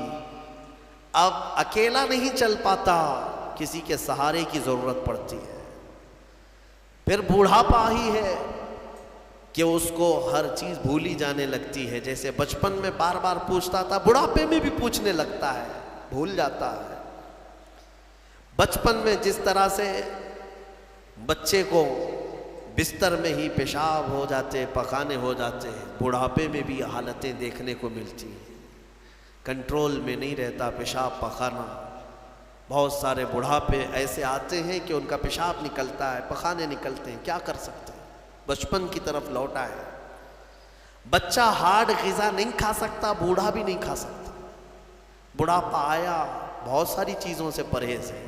Speaker 1: اب اکیلا نہیں چل پاتا، کسی کے سہارے کی ضرورت پڑتی ہے۔ پھر بوڑھاپا ہی ہے کہ اس کو ہر چیز بھولی جانے لگتی ہے، جیسے بچپن میں بار بار پوچھتا تھا، بڑھاپے میں بھی پوچھنے لگتا ہے، بھول جاتا ہے۔ بچپن میں جس طرح سے بچے کو بستر میں ہی پیشاب ہو جاتے، پخانے ہو جاتے ہیں، بڑھاپے میں بھی حالتیں دیکھنے کو ملتی ہیں، کنٹرول میں نہیں رہتا پیشاب پخانا۔ بہت سارے بڑھاپے ایسے آتے ہیں کہ ان کا پیشاب نکلتا ہے، پخانے نکلتے ہیں، کیا کر سکتے ہیں؟ بچپن کی طرف لوٹا ہے۔ بچہ ہارڈ غذا نہیں کھا سکتا، بوڑھا بھی نہیں کھا سکتا۔ بڑھاپا آیا، بہت ساری چیزوں سے پرہیز ہے،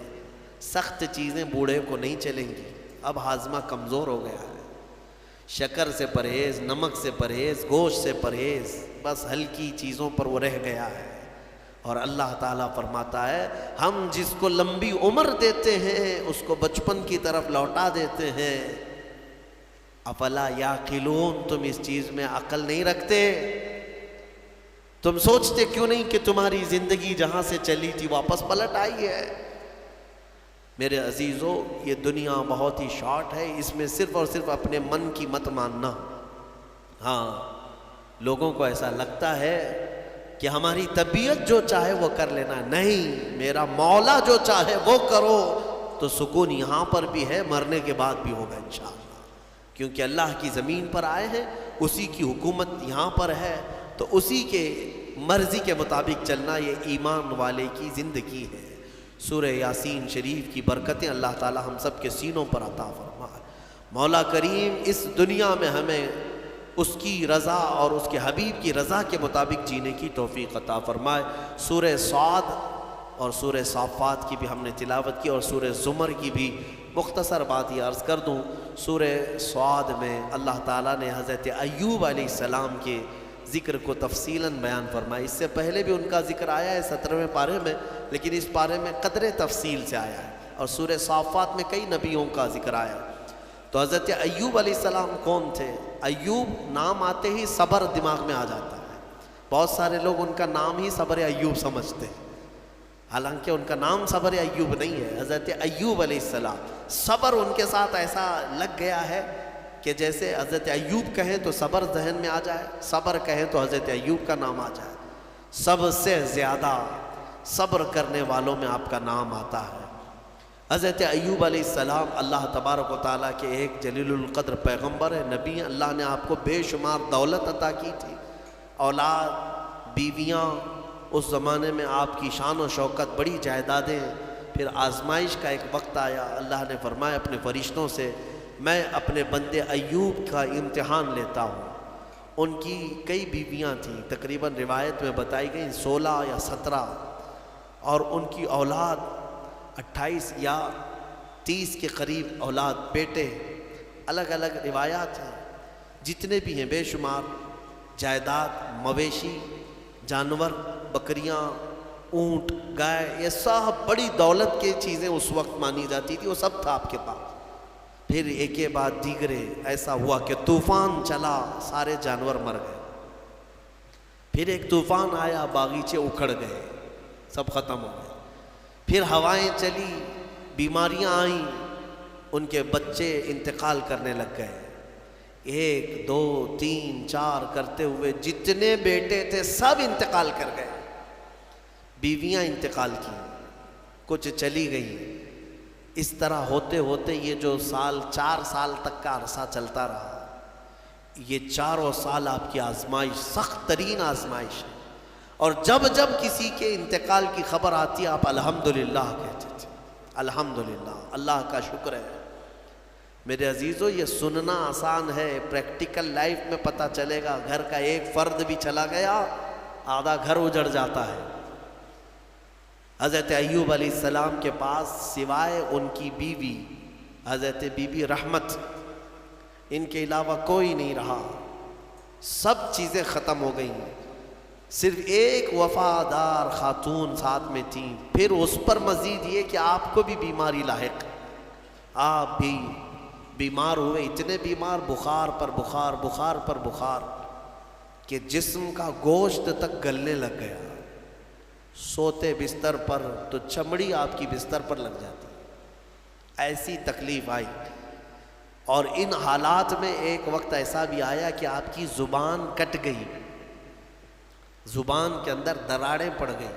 Speaker 1: سخت چیزیں بوڑھے کو نہیں چلیں گی، اب ہاضمہ کمزور ہو گیا ہے۔ شکر سے پرہیز، نمک سے پرہیز، گوشت سے پرہیز، بس ہلکی چیزوں پر وہ رہ گیا ہے۔ اور اللہ تعالیٰ فرماتا ہے ہم جس کو لمبی عمر دیتے ہیں اس کو بچپن کی طرف لوٹا دیتے ہیں۔ افلا یعقلون، تم اس چیز میں عقل نہیں رکھتے؟ تم سوچتے کیوں نہیں کہ تمہاری زندگی جہاں سے چلی تھی واپس پلٹ آئی ہے؟ میرے عزیزو، یہ دنیا بہت ہی شارٹ ہے، اس میں صرف اور صرف اپنے من کی مت ماننا۔ ہاں، لوگوں کو ایسا لگتا ہے کہ ہماری طبیعت جو چاہے وہ کر لینا، نہیں، میرا مولا جو چاہے وہ کرو، تو سکون یہاں پر بھی ہے، مرنے کے بعد بھی ہوگا انشاءاللہ، کیونکہ اللہ کی زمین پر آئے ہیں، اسی کی حکومت یہاں پر ہے، تو اسی کے مرضی کے مطابق چلنا یہ ایمان والے کی زندگی ہے۔ سورہ یاسین شریف کی برکتیں اللہ تعالی ہم سب کے سینوں پر عطا فرمائے۔ مولا کریم اس دنیا میں ہمیں اس کی رضا اور اس کے حبیب کی رضا کے مطابق جینے کی توفیق عطا فرمائے۔ سورہ صاد اور سورہ صافات کی بھی ہم نے تلاوت کی، اور سورہ زمر کی بھی مختصر بات یہ عرض کر دوں۔ سورہ صاد میں اللہ تعالیٰ نے حضرت ایوب علیہ السلام کے ذکر کو تفصیلاً بیان فرمایا۔ اس سے پہلے بھی ان کا ذکر آیا ہے 17ویں پارے میں، لیکن اس پارے میں قدر تفصیل سے آیا ہے، اور سورہ صافات میں کئی نبیوں کا ذکر آیا۔ تو حضرت ایوب علیہ السلام کون تھے؟ ایوب نام آتے ہی صبر دماغ میں آ جاتا ہے۔ بہت سارے لوگ ان کا نام ہی صبر ایوب سمجھتے ہیں، حالانکہ ان کا نام صبر ایوب نہیں ہے۔ حضرت ایوب علیہ السلام، صبر ان کے ساتھ ایسا لگ گیا ہے کہ جیسے حضرت ایوب کہیں تو صبر ذہن میں آ جائے، صبر کہیں تو حضرت ایوب کا نام آ جائے۔ سب سے زیادہ صبر کرنے والوں میں آپ کا نام آتا ہے۔ حضرت ایوب علیہ السلام اللہ تبارک و تعالیٰ کے ایک جلیل القدر پیغمبر ہے، نبی ہیں۔ اللہ نے آپ کو بے شمار دولت عطا کی تھی، اولاد، بیویاں، اس زمانے میں آپ کی شان و شوکت، بڑی جائیدادیں۔ پھر آزمائش کا ایک وقت آیا، اللہ نے فرمایا اپنے فرشتوں سے میں اپنے بندے ایوب کا امتحان لیتا ہوں۔ ان کی کئی بیویاں تھیں، تقریباً روایت میں بتائی گئیں 16 یا 17، اور ان کی اولاد 28 یا 30 کے قریب اولاد، بیٹے، الگ الگ روایات ہیں۔ جتنے بھی ہیں بے شمار جائیداد، مویشی، جانور، بکریاں، اونٹ، گائے، یہ سب بڑی دولت کی چیزیں اس وقت مانی جاتی تھی، وہ سب تھا آپ کے پاس۔ پھر ایک کے بعد دیگرے ایسا ہوا کہ طوفان چلا، سارے جانور مر گئے۔ پھر ایک طوفان آیا، باغیچے اکھڑ گئے، سب ختم ہو گئے۔ پھر ہوائیں چلی، بیماریاں آئیں، ان کے بچے انتقال کرنے لگ گئے۔ 1 2 3 4 کرتے ہوئے جتنے بیٹے تھے سب انتقال کر گئے۔ بیویاں انتقال کی، کچھ چلی گئیں۔ اس طرح ہوتے ہوتے یہ جو 4 سال تک کا عرصہ چلتا رہا، یہ 4 سال آپ کی آزمائش، سخت ترین آزمائش ہے۔ اور جب جب کسی کے انتقال کی خبر آتی آپ الحمدللہ کہتے تھے، الحمدللہ، اللہ کا شکر ہے۔ میرے عزیزو، یہ سننا آسان ہے، پریکٹیکل لائف میں پتہ چلے گا۔ گھر کا ایک فرد بھی چلا گیا، آدھا گھر اجڑ جاتا ہے۔ حضرت ایوب علیہ السلام کے پاس سوائے ان کی بیوی حضرت بی بی رحمت، ان کے علاوہ کوئی نہیں رہا، سب چیزیں ختم ہو گئیں۔ صرف ایک وفادار خاتون ساتھ میں تھیں۔ پھر اس پر مزید یہ کہ آپ کو بھی بیماری لاحق، آپ بھی بیمار ہوئے، اتنے بیمار، بخار پر بخار، بخار پر بخار، کہ جسم کا گوشت تک گلنے لگ گیا۔ سوتے بستر پر تو چمڑی آپ کی بستر پر لگ جاتی، ایسی تکلیف آئی۔ اور ان حالات میں ایک وقت ایسا بھی آیا کہ آپ کی زبان کٹ گئی، زبان کے اندر دراڑیں پڑ گئی۔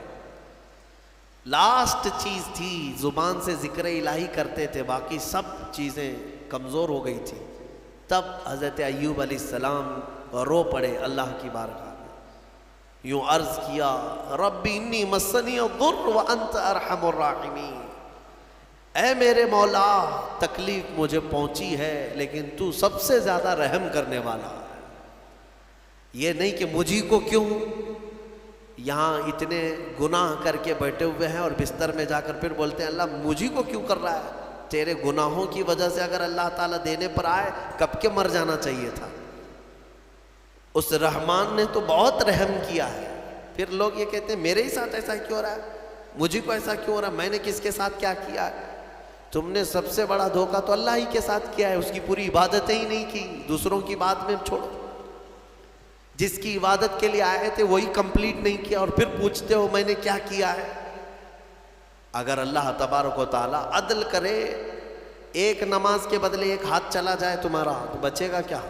Speaker 1: لاسٹ چیز تھی، زبان سے ذکر الہی کرتے تھے، باقی سب چیزیں کمزور ہو گئی تھی۔ تب حضرت ایوب علیہ السلام رو پڑے اللہ کی بارگاہ میں، یوں عرض کیا ربی انی مسنی الضر وانت ارحم الراحمین، اے میرے مولا تکلیف مجھے پہنچی ہے لیکن تو سب سے زیادہ رحم کرنے والا ہے۔ یہ نہیں کہ مجھی کو کیوں، یہاں اتنے گناہ کر کے بیٹھے ہوئے ہیں اور بستر میں جا کر پھر بولتے ہیں اللہ مجھی کو کیوں کر رہا ہے؟ تیرے گناہوں کی وجہ سے اگر اللہ تعالیٰ دینے پر آئے کب کے مر جانا چاہیے تھا۔ اس رحمان نے تو بہت رحم کیا ہے۔ پھر لوگ یہ کہتے ہیں میرے ہی ساتھ ایسا کیوں ہو رہا ہے، مجھے کو ایسا کیوں ہو رہا ہے، میں نے کس کے ساتھ کیا کیا ہے؟ تم نے سب سے بڑا دھوکہ تو اللہ ہی کے ساتھ کیا ہے، اس کی پوری عبادتیں ہی نہیں کی، دوسروں کی بات میں چھوڑو، جس کی عبادت کے لیے آئے تھے وہی کمپلیٹ نہیں کیا اور پھر پوچھتے ہو میں نے کیا کیا ہے۔ اگر اللہ تبارک و تعالیٰ عدل کرے، ایک نماز کے بدلے ایک ہاتھ چلا جائے تمہارا تو بچے گا کیا؟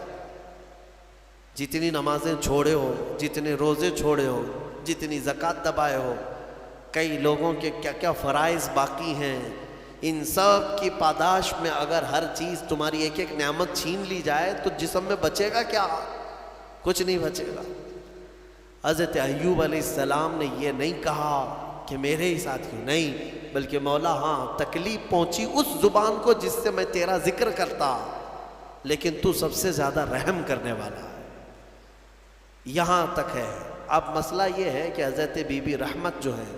Speaker 1: جتنی نمازیں چھوڑے ہو، جتنے روزے چھوڑے ہو، جتنی زکوٰۃ دبائے ہو، کئی لوگوں کے کیا کیا فرائض باقی ہیں، ان سب کی پاداش میں اگر ہر چیز تمہاری ایک ایک نعمت چھین لی جائے تو جسم میں بچے گا کیا؟ کچھ نہیں بچے گا۔ حضرت ایوب علیہ السلام نے یہ نہیں کہا کہ میرے ہی ساتھ کیوں، نہیں، بلکہ مولا ہاں تکلیف پہنچی اس زبان کو جس سے میں تیرا ذکر کرتا، لیکن تو سب سے زیادہ رحم کرنے والا ہے۔ یہاں تک ہے۔ اب مسئلہ یہ ہے کہ حضرت بی بی رحمت جو ہے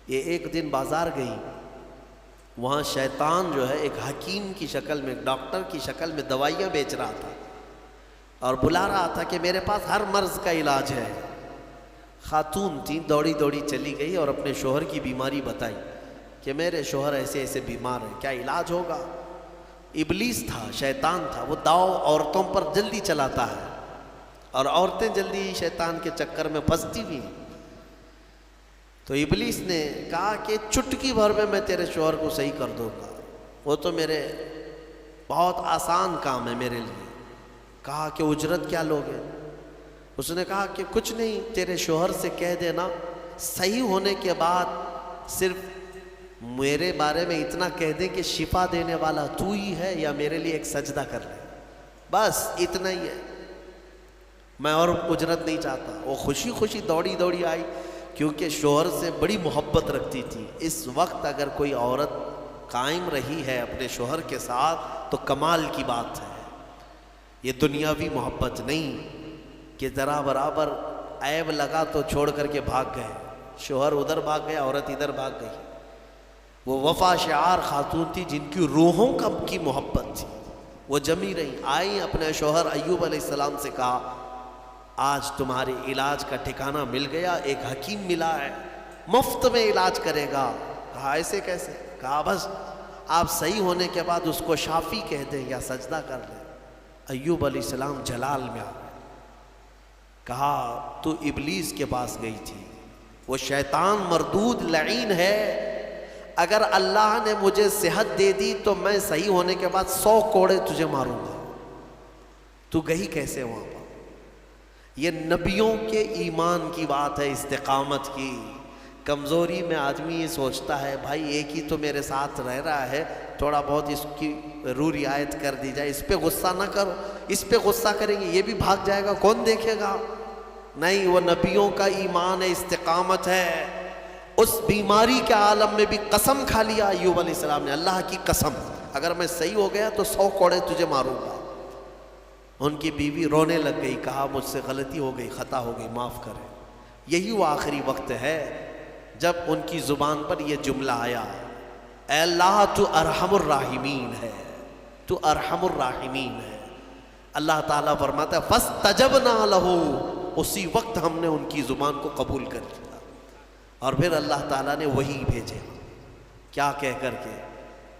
Speaker 1: یہ ایک دن بازار گئی، وہاں شیطان جو ہے ایک حکیم کی شکل میں، ایک ڈاکٹر کی شکل میں دوائیاں بیچ رہا تھا اور بلا رہا تھا کہ میرے پاس ہر مرض کا علاج ہے۔ خاتون تھی، دوڑی دوڑی چلی گئی اور اپنے شوہر کی بیماری بتائی کہ میرے شوہر ایسے ایسے بیمار ہیں، کیا علاج ہوگا؟ ابلیس تھا، شیطان تھا، وہ داؤ عورتوں پر جلدی چلاتا ہے اور عورتیں جلدی شیطان کے چکر میں پھنستی بھی ہیں۔ تو ابلیس نے کہا کہ چٹکی بھر میں تیرے شوہر کو صحیح کر دوں گا، وہ تو میرے بہت آسان کام ہے میرے لیے۔ کہا کہ اجرت کیا لوگے؟ اس نے کہا کہ کچھ نہیں، تیرے شوہر سے کہہ دینا صحیح ہونے کے بعد صرف میرے بارے میں اتنا کہہ دیں کہ شفا دینے والا تو ہی ہے، یا میرے لیے ایک سجدہ کر لے، بس اتنا ہی ہے، میں اور اجرت نہیں چاہتا۔ وہ خوشی خوشی دوڑی دوڑی آئی کیونکہ شوہر سے بڑی محبت رکھتی تھی۔ اس وقت اگر کوئی عورت قائم رہی ہے اپنے شوہر کے ساتھ تو کمال کی بات ہے، یہ دنیاوی محبت نہیں کہ ذرا برابر عیب لگا تو چھوڑ کر کے بھاگ گئے، شوہر ادھر بھاگ گیا، عورت ادھر بھاگ گئی۔ وہ وفا شعار خاتون تھی جن کی روحوں کی محبت تھی، وہ جمی رہی، آئی اپنے شوہر ایوب علیہ السلام سے کہا آج تمہارے علاج کا ٹھکانہ مل گیا، ایک حکیم ملا ہے مفت میں علاج کرے گا۔ کہا ایسے کیسے؟ کہا بس آپ صحیح ہونے کے بعد اس کو شافی کہہ دیں یا سجدہ کر لیں۔ ایوب علیہ السلام جلال میں آ گئے، کہا تو ابلیس کے پاس گئی تھی، وہ شیطان مردود لعین ہے، اگر اللہ نے مجھے صحت دے دی تو میں صحیح ہونے کے بعد 100 کوڑے تجھے ماروں گا، تو گئی کیسے وہاں پر؟ یہ نبیوں کے ایمان کی بات ہے، استقامت کی۔ کمزوری میں آدمی یہ سوچتا ہے بھائی ایک ہی تو میرے ساتھ رہ رہا ہے، تھوڑا بہت اس کی رعایت کر دی جائے، اس پہ غصہ نہ کرو، اس پہ غصہ کریں گے یہ بھی بھاگ جائے گا، کون دیکھے گا؟ نہیں، وہ نبیوں کا ایمان ہے، استقامت ہے۔ اس بیماری کے عالم میں بھی قسم کھا لیا ایوب علیہ السلام نے، اللہ کی قسم اگر میں صحیح ہو گیا تو 100 کوڑے تجھے ماروں گا۔ ان کی بیوی رونے لگ گئی، کہا مجھ سے غلطی ہو گئی، خطا ہو گئی، معاف کریں۔ یہی وہ آخری وقت ہے جب ان کی زبان پر یہ جملہ آیا، اے اللہ تو ارحم الراحمین ہے، تو ارحم الراحمین ہے۔ اللہ تعالیٰ فرماتا ہے فاستجبنا لہ، اسی وقت ہم نے ان کی زبان کو قبول کر لیا، اور پھر اللہ تعالیٰ نے وہی بھیجے، کیا کہہ کر کے؟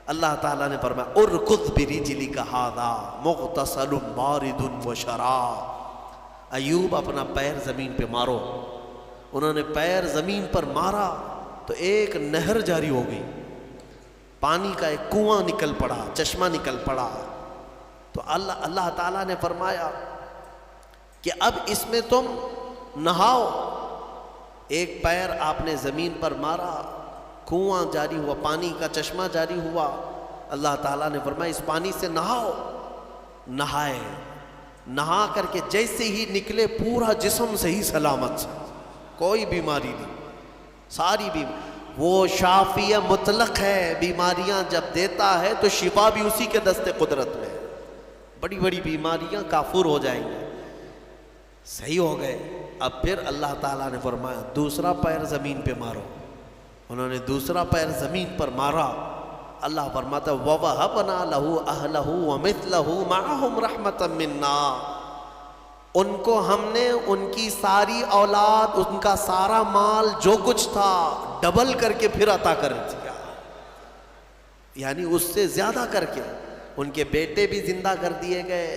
Speaker 1: اللہ تعالیٰ نے فرمایا ارکض برجلک ھذا مغتسل بارد وشراب، ایوب اپنا پیر زمین پہ مارو۔ انہوں نے پیر زمین پر مارا تو ایک نہر جاری ہو گئی، پانی کا ایک کنواں نکل پڑا، چشمہ نکل پڑا۔ تو اللہ تعالیٰ نے فرمایا کہ اب اس میں تم نہاؤ۔ ایک پیر آپ نے زمین پر مارا، کنواں جاری ہوا، پانی کا چشمہ جاری ہوا۔ اللہ تعالیٰ نے فرمایا اس پانی سے نہاؤ۔ نہائے، نہا کر کے جیسے ہی نکلے پورا جسم صحیح سلامت سے، کوئی بیماری نہیں، ساری بیماری۔ وہ شافی مطلق ہے، بیماریاں جب دیتا ہے تو شفا بھی اسی کے دست قدرت میں ہے۔ بڑی بڑی بیماریاں کافور ہو جائیں گی، صحیح ہو گئے۔ اب پھر اللہ تعالیٰ نے فرمایا دوسرا پیر زمین پہ مارو۔ انہوں نے دوسرا پیر زمین پر مارا، اللہ فرماتا ہے وَوَهَبْنَا لَهُ أَهْلَهُ وَمِثْلَهُ مَعَهُمْ رَحْمَةً مِنَّا، ان کو ہم نے ان کی ساری اولاد، ان کا سارا مال جو کچھ تھا ڈبل کر کے پھر عطا کر دیا، یعنی اس سے زیادہ کر کے۔ ان کے بیٹے بھی زندہ کر دیے گئے،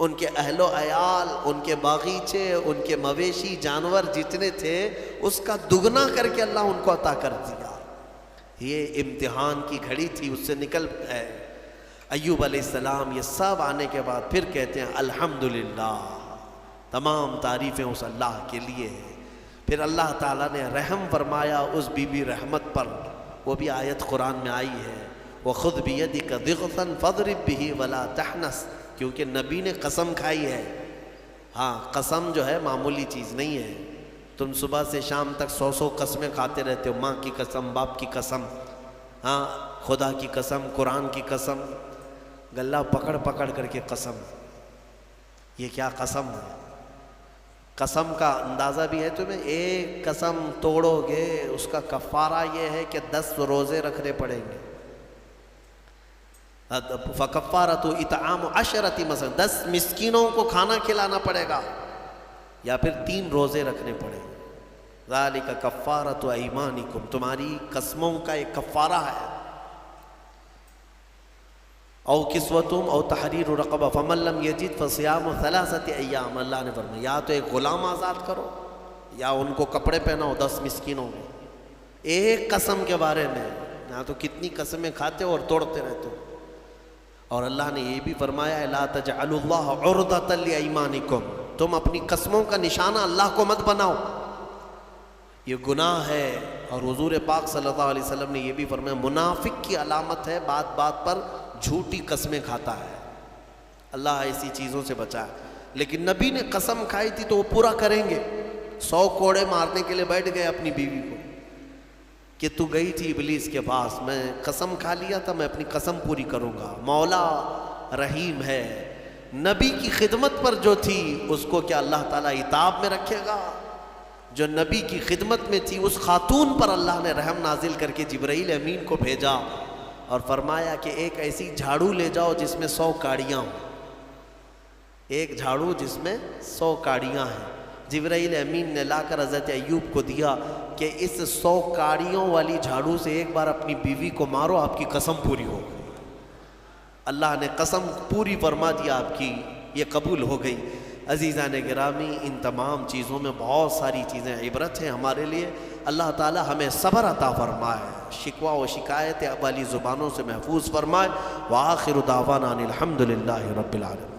Speaker 1: ان کے اہل و عیال، ان کے باغیچے، ان کے مویشی جانور جتنے تھے اس کا دگنا کر کے اللہ ان کو عطا کر دیا۔ یہ امتحان کی گھڑی تھی، اس سے نکل ہے۔ ایوب علیہ السلام یہ سب آنے کے بعد پھر کہتے ہیں الحمدللہ، تمام تعریفیں اس اللہ کے لیے ہیں۔ پھر اللہ تعالیٰ نے رحم فرمایا اس بی بی رحمت پر، وہ بھی آیت قرآن میں آئی ہے وَخُذْ بِيَدِكَ ضِغْثًا فَاضْرِبْ بِهِ وَلَا تَحْنَثْ، کیونکہ نبی نے قسم کھائی ہے۔ ہاں، قسم جو ہے معمولی چیز نہیں ہے۔ تم صبح سے شام تک 100 قسمیں کھاتے رہتے ہو، ماں کی قسم، باپ کی قسم، ہاں خدا کی قسم، قرآن کی قسم، گلہ پکڑ پکڑ کر کے قسم۔ یہ کیا قسم ہے؟ قسم کا اندازہ بھی ہے تمہیں؟ ایک قسم توڑو گے اس کا کفارہ یہ ہے کہ 10 روزے رکھنے پڑیں گے۔ فَكَفَّارَةُ إِطْعَامُ 10 مثلا 10 مسکینوں کو کھانا کھلانا پڑے گا، یا پھر 3 روزے رکھنے پڑیں گے۔ ذَلِكَ كَفَّارَةُ أَيْمَانِكُمْ، تمہاری قسموں کا ایک کفارہ ہے۔ او کسوتم او تحریر رقبہ فمن لم یجد فصیام 3 ایام، اللہ نے فرمایا یا تو ایک غلام آزاد کرو یا ان کو کپڑے پہناؤ 10 مسکینوں میں۔ ایک قسم کے بارے میں، یہاں تو کتنی قسمیں کھاتے ہو اور توڑتے رہتے ہو۔ اور اللہ نے یہ بھی فرمایا ہے لا تجعلوا اللہ عرضۃ لایمانکم، تم اپنی قسموں کا نشانہ اللہ کو مت بناؤ، یہ گناہ ہے۔ اور حضور پاک صلی اللہ علیہ وسلم نے یہ بھی فرمایا منافق کی علامت ہے بات بات پر جھوٹی قسمیں کھاتا ہے، اللہ ایسی چیزوں سے بچائے۔ لیکن نبی نے قسم کھائی تھی تو وہ پورا کریں گے۔ 100 کوڑے مارنے کے لیے بیٹھ گئے اپنی بیوی کو کہ تو گئی تھی ابلیس کے پاس، میں قسم کھا لیا تھا میں اپنی قسم پوری کروں گا۔ مولا رحیم ہے، نبی کی خدمت پر جو تھی اس کو کیا اللہ تعالیٰ عتاب میں رکھے گا؟ جو نبی کی خدمت میں تھی اس خاتون پر اللہ نے رحم نازل کر کے جبرائیل امین کو بھیجا اور فرمایا کہ ایک ایسی جھاڑو لے جاؤ جس میں 100 کاڑیاں ہوں، ایک جھاڑو جس میں 100 کاڑیاں ہیں۔ جبرائیل امین نے لا کر حضرت ایوب کو دیا کہ اس 100 کاڑیوں والی جھاڑو سے ایک بار اپنی بیوی کو مارو، آپ کی قسم پوری ہو گئی۔ اللہ نے قسم پوری فرما دیا آپ کی، یہ قبول ہو گئی۔ عزیزان گرامی، ان تمام چیزوں میں بہت ساری چیزیں عبرت ہیں ہمارے لیے۔ اللہ تعالی ہمیں صبر عطا فرمائے، شکوہ و شکایت والی زبانوں سے محفوظ فرمائے۔ وآخر دعوانا ان الحمد للہ رب العالمین۔